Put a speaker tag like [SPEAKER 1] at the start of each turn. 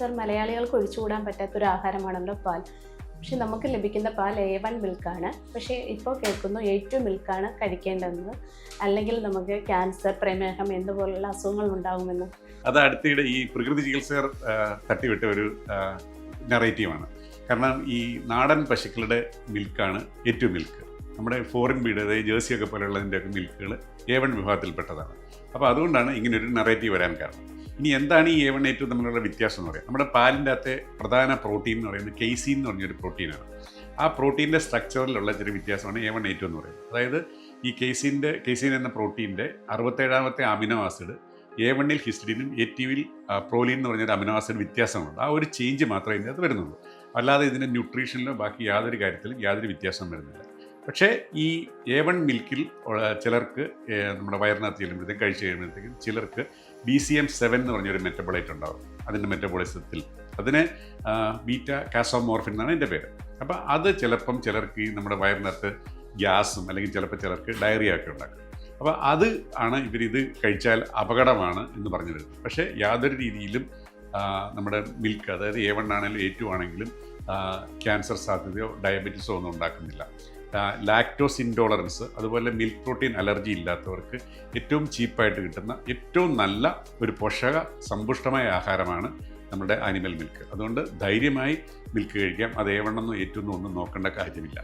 [SPEAKER 1] Sir, മലയാളികൾക്ക് ഒഴിച്ചുകൂടാൻ പറ്റാത്തൊരു ആഹാരമാണല്ലോ പാൽ. പക്ഷെ നമുക്ക് ലഭിക്കുന്ന പാൽ A1 മിൽക്കാണ്. പക്ഷേ ഇപ്പോൾ കേൾക്കുന്നു A2 മിൽക്കാണ് കഴിക്കേണ്ടതെന്ന്, അല്ലെങ്കിൽ നമുക്ക് ക്യാൻസർ, പ്രമേഹം എന്നുപോലുള്ള അസുഖങ്ങൾ ഉണ്ടാകുമെന്ന്.
[SPEAKER 2] അത് അടുത്തിടെ ഈ പ്രകൃതി ചികിത്സകർ തട്ടിവിട്ട ഒരു നറേറ്റീവാണ്. കാരണം ഈ നാടൻ പശുക്കളുടെ മിൽക്കാണ് A2 മിൽക്ക്. നമ്മുടെ ഫോറിൻ ബീഡ്, അതായത് ജേഴ്സിയൊക്കെ പോലെയുള്ളതിൻ്റെയൊക്കെ മിൽക്കുകൾ A1 വിഭാഗത്തിൽപ്പെട്ടതാണ്. അപ്പോൾ അതുകൊണ്ടാണ് ഇങ്ങനൊരു നറേറ്റീവ് വരാൻ കാരണം. ഇനി എന്താണ് ഈ A1 A2 തമ്മിലുള്ള വ്യത്യാസം എന്ന് പറയുന്നത്? നമ്മുടെ പാലിൻ്റെ അകത്തെ പ്രധാന പ്രോട്ടീൻ എന്ന് പറയുന്നത് കെയ്സീൻ എന്ന് പറഞ്ഞൊരു പ്രോട്ടീനാണ്. ആ പ്രോട്ടീൻ്റെ സ്ട്രക്ചറിലുള്ള ചെറിയ വ്യത്യാസമാണ് A1 A2 എന്ന് പറയുന്നത്. അതായത് ഈ കെയ്സീൻ എന്ന പ്രോട്ടീൻ്റെ 67ാമത്തെ അമിനോ ആസിഡ് A1-ൽ ഹിസ്റ്റിഡിനും A2-ൽ പ്രോലീൻ എന്ന് പറഞ്ഞൊരു അമിനോ ആസിഡ് വ്യത്യാസമുണ്ട്. ആ ഒരു ചേഞ്ച് മാത്രമേ ഇതിൻ്റെ അകത്ത് വരുന്നുള്ളൂ. അല്ലാതെ ഇതിൻ്റെ ന്യൂട്രീഷനിലോ ബാക്കി യാതൊരു കാര്യത്തിലും യാതൊരു വ്യത്യാസം വരുന്നില്ല. പക്ഷേ ഈ A1 മിൽക്കിൽ ചിലർക്ക് നമ്മുടെ വയറിനകത്ത് ചെല്ലുമ്പോഴത്തേക്കും കഴിച്ച് കഴിയുമ്പോഴത്തേക്കും ചിലർക്ക് BCM7 എന്ന് പറഞ്ഞൊരു മെറ്റബോളൈറ്റ് ഉണ്ടാകും. അതിൻ്റെ മെറ്റബോളിസത്തിൽ അതിന് ബീറ്റ കാസോമോർഫിൻ എന്നാണ് എൻ്റെ പേര്. അപ്പോൾ അത് ചിലപ്പം ചിലർക്ക് ഈ നമ്മുടെ വയറിനകത്ത് ഗ്യാസും അല്ലെങ്കിൽ ചിലപ്പോൾ ചിലർക്ക് ഡയറിയ ഒക്കെ ഉണ്ടാക്കും. അപ്പോൾ അത് ആണ് ഇവരിത് കഴിച്ചാൽ അപകടമാണ് എന്ന് പറഞ്ഞത്. പക്ഷേ യാതൊരു രീതിയിലും നമ്മുടെ മിൽക്ക്, അതായത് A1 ആണെങ്കിലും A2 ആണെങ്കിലും ക്യാൻസർ സാധ്യതയോ ഡയബറ്റീസോ ഒന്നും ഉണ്ടാക്കുന്നില്ല. ലാക്ടോസ് ഇൻടോളറൻസ്, അതുപോലെ മിൽക്ക് പ്രോട്ടീൻ അലർജി ഇല്ലാത്തവർക്ക് ഏറ്റവും ചീപ്പായിട്ട് കിട്ടുന്ന ഏറ്റവും നല്ല ഒരു പോഷക സമ്പുഷ്ടമായ ആഹാരമാണ് നമ്മുടെ ആനിമൽ മിൽക്ക്. അതുകൊണ്ട് ധൈര്യമായി മിൽക്ക് കഴിക്കാം. അത് A1 എന്നോ A2 എന്നോ ഒന്നും നോക്കേണ്ട കാര്യമില്ല.